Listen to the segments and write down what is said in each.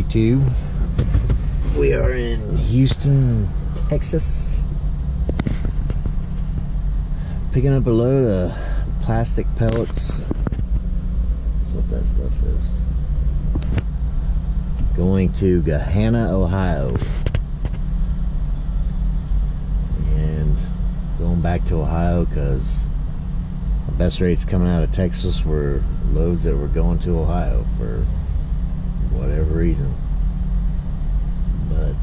YouTube. We are in Houston, Texas. Picking up a load of plastic pellets. That's what that stuff is. Going to Gahanna, Ohio. And going back to Ohio because the best rates coming out of Texas were loads that were going to Ohio for whatever reason. But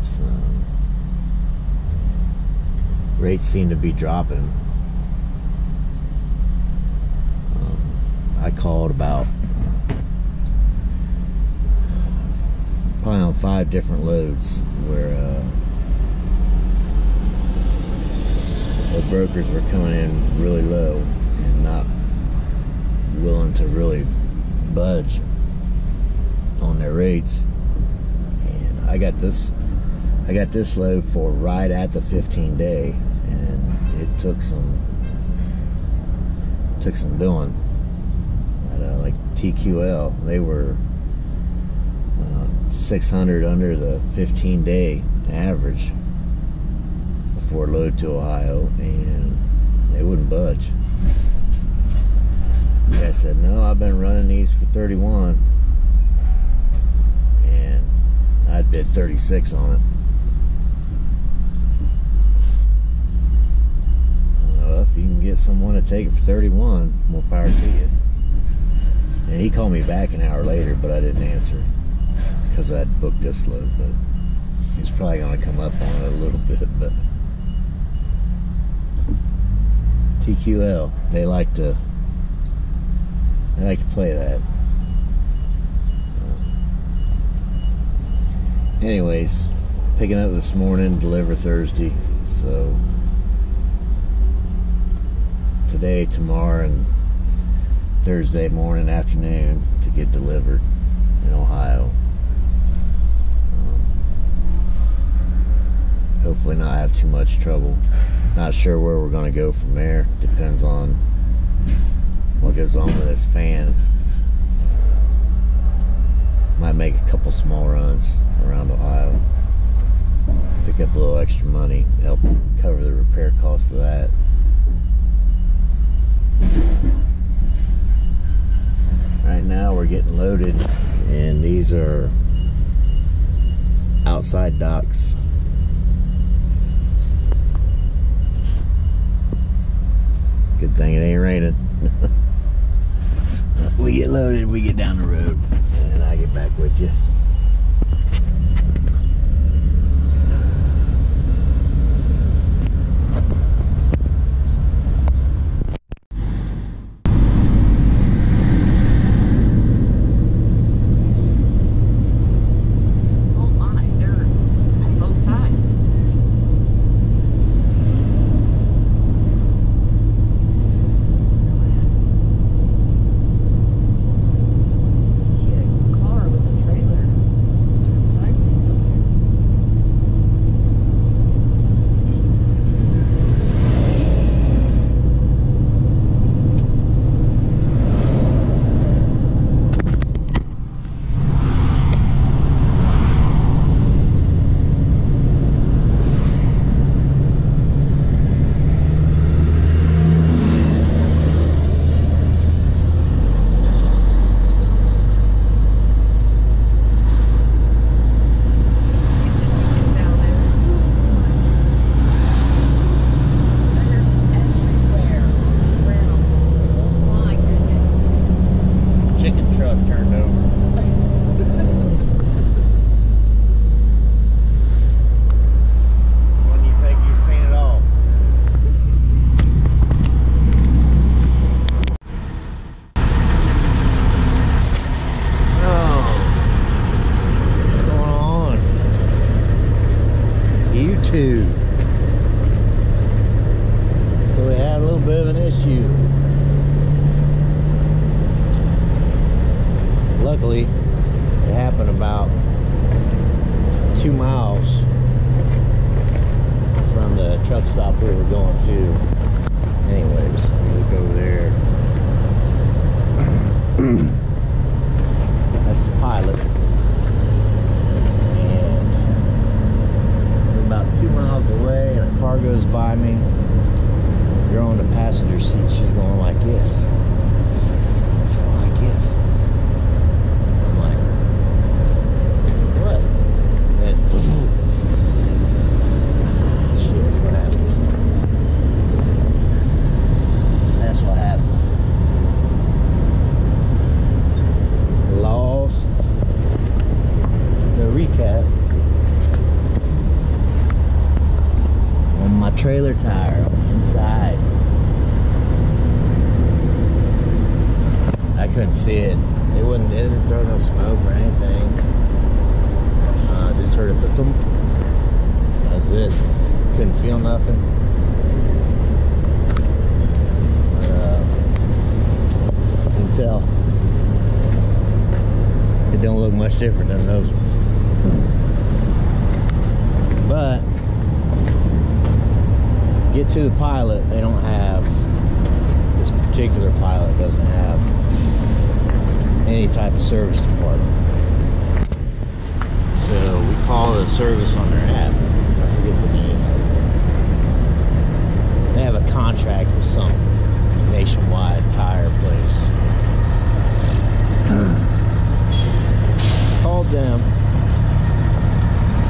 rates seem to be dropping. I called about probably on 5 different loads where the brokers were coming in really low and not willing to really budge on their rates. And I got this load for right at the 15-day, and it took some doing. Like TQL, they were 600 under the 15-day average before load to Ohio, and they wouldn't budge. I said, no, I've been running these for 31, and I'd bid 36 on it. Well, if you can get someone to take it for 31, more power to you. And he called me back an hour later, but I didn't answer because I'd booked this load. But he's probably going to come up on it a little bit. But TQL, they like to play that. Anyways, picking up this morning, deliver Thursday. So today, tomorrow, and Thursday morning, afternoon to get delivered in Ohio. Hopefully not have too much trouble. Not sure where we're going to go from there. Depends on what goes on with this fan. Might make a couple small runs around Ohio. Pick up a little extra money, help cover the repair cost of that. Right now we're getting loaded, and these are outside docks. Good thing it ain't raining. We get loaded, we get down the road, and I get back with you. So we had a little bit of an issue. Luckily, it happened about 2 miles from the truck stop we were going to. Anyways, let me look over there. That's the pilot. couldn't see it. It didn't throw no smoke or anything. Just heard a thump. That's it. Couldn't feel nothing. But, you can tell it don't look much different than those ones. But get to the Pilot, they don't have, this particular Pilot doesn't have any type of service department. So we call the service on their app. I forget the name. They have a contract with some nationwide tire place. Called them.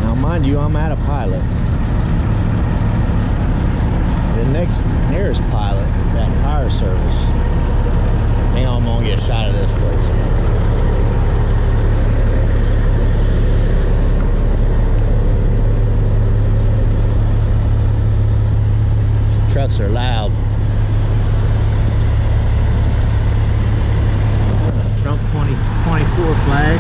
Now mind you, I'm at a Pilot. The nearest Pilot is that tire service. Hang on, I'm gonna get a shot of this place. Trucks are loud. Trump 2024 flag.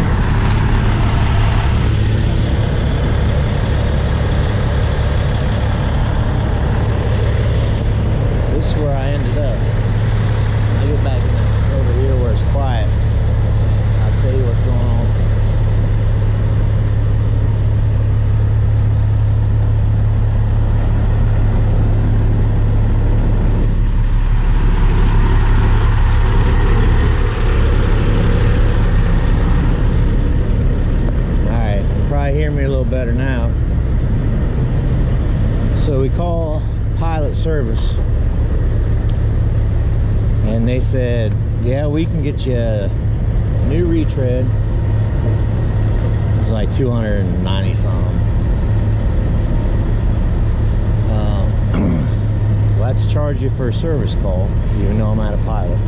So this is where I ended up. When I get back over here where it's quiet, I'll tell you what's going on. Hear me a little better now. So we call Pilot service and they said, yeah, we can get you a new retread. It was like 290 something. We'll have to charge you for a service call, even though I'm at a Pilot.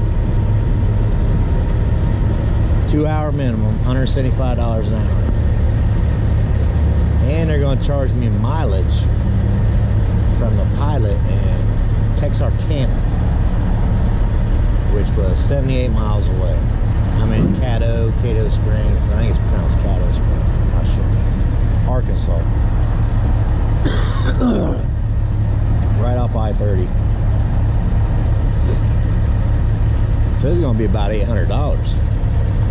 2 hour minimum, $175 an hour. And they're going to charge me mileage from the Pilot in Texarkana, which was 78 miles away. I'm in Cato Springs. I think it's pronounced Cato Springs. Not sure. Arkansas. Right off I-30. So it's going to be about $800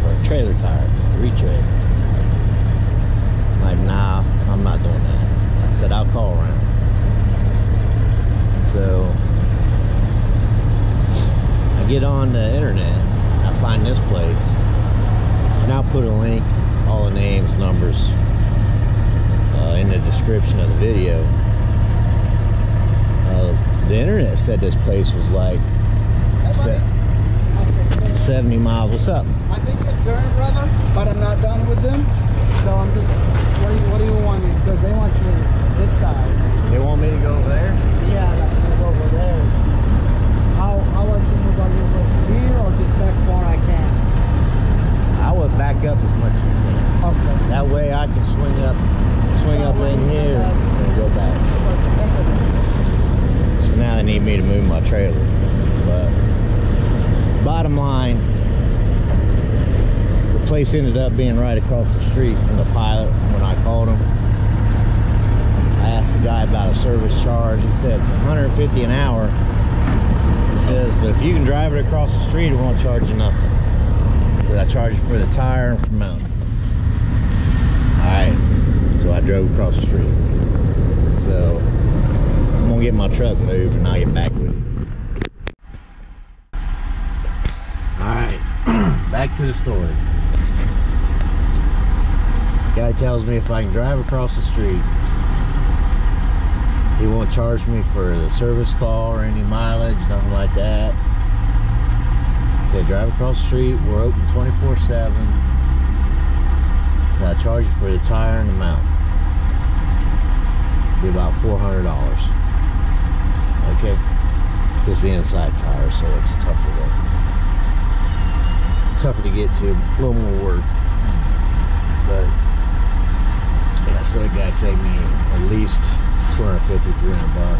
for a trailer tire, retread. Like, nah, I'm not doing that. I said I'll call around. So I get on the internet, I find this place, and I'll put a link, all the names, numbers in the description of the video. The internet said this place was like 70 miles. What's up? I think it's turned, brother, but I'm not done with them. So I'm just, what do you want me? Because they want you this side. They want me to go over there? Yeah, like move over there. How much you move on over here or just back far I can? I would back up as much as you can. Okay. That way I can swing up in here and go back. So now they need me to move my trailer. But bottom line, the place ended up being right across the street from the Pilot. When I called him, I asked the guy about a service charge. He said it's $150 an hour. He says, but if you can drive it across the street, it won't charge you nothing. He said, I charge you for the tire and for mounting. Alright, so I drove across the street. So I'm gonna get my truck moved and I'll get back with you. Alright, back to the story. Guy tells me if I can drive across the street, he won't charge me for the service call or any mileage, nothing like that. He said drive across the street, we're open 24/7. So I charge you for the tire and the mount. It'll be about $400. Okay? It's just the inside tire, so it's tougher to get to, a little more work. But yeah, so the guy saved me at least $250, $300.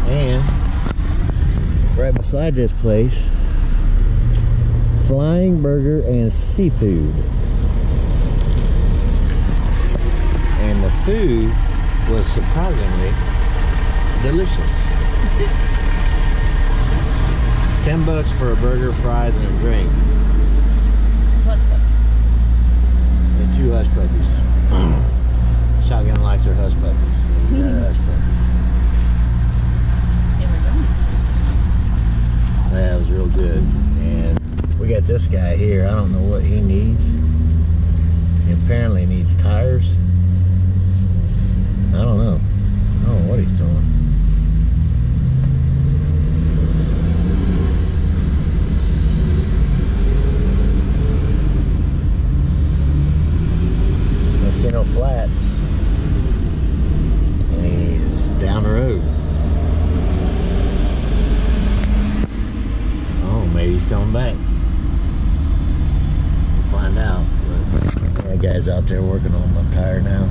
And right beside this place Flying burger and seafood. And the food was surprisingly delicious. $10 for a burger, fries, and a drink. And 2 hush puppies. Shotgun likes her hush puppies. Hush puppies. They were done. That was real good. And we got this guy here. I don't know what he needs. He apparently needs tires. I don't know. I don't know what he's doing. I see no flats. And he's down the road. Oh, maybe he's coming back. We'll find out. But that guy's out there working on my tire now.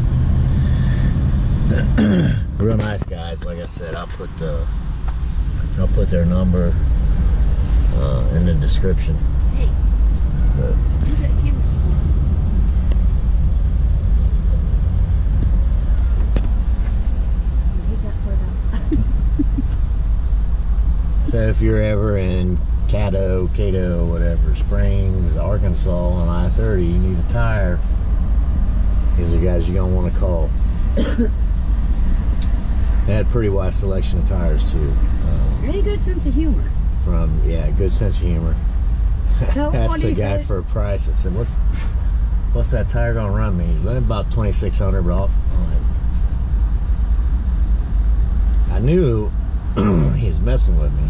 Real nice guys. Like I said, I'll put their number in the description. Hey, But you got cameras on. Take that part out. so if you're ever in Cato, whatever, Springs, Arkansas on I-30, you need a tire. These are guys you're gonna want to call. They had a pretty wide selection of tires too. Really good sense of humor. Good sense of humor. So That's the guy said? for a price. I said, what's that tire gonna run me? He's like, about $2,600, but I knew he was messing with me.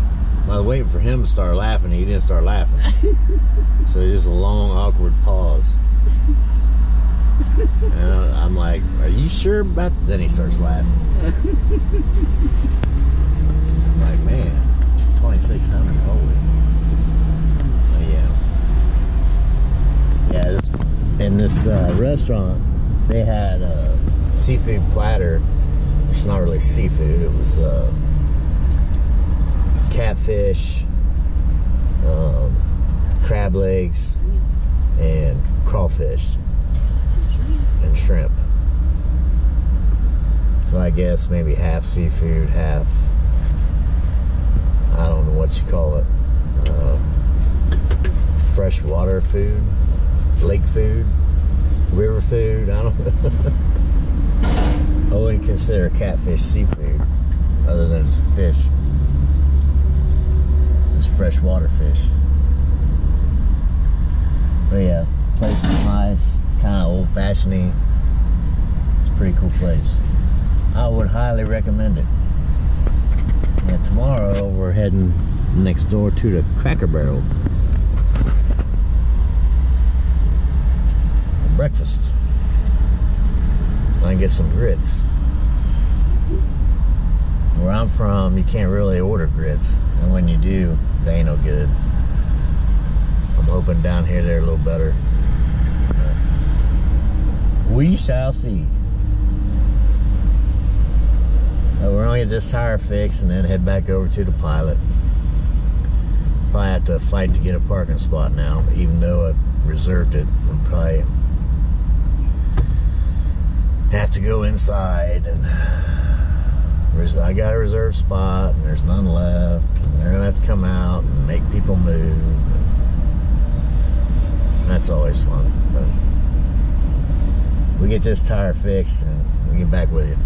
I was waiting for him to start laughing. He didn't start laughing. So it's just a long, awkward pause. And I'm like, are you sure about that? Then he starts laughing. I'm like, man, 2,600, holy. Yeah, in this restaurant, they had a seafood platter. It's not really seafood. It was catfish, crab legs, and crawfish. And shrimp. So I guess maybe half seafood, half, I don't know what you call it, freshwater food, lake food, river food, I don't know. I wouldn't consider catfish seafood other than it's fish. This is freshwater fish. But yeah, place was nice. Kind of old-fashioned-y. It's a pretty cool place. I would highly recommend it. And tomorrow we're heading next door to the Cracker Barrel. For breakfast. So I can get some grits. Where I'm from, you can't really order grits. And when you do, they ain't no good. I'm hoping down here they're a little better. We shall see. We're gonna get this tire fixed and then head back over to the Pilot. Probably have to fight to get a parking spot now, even though I reserved it. I'm probably have to go inside, and I got a reserved spot and there's none left, and they're gonna have to come out and make people move. And that's always fun. But we get this tire fixed and we get back with you.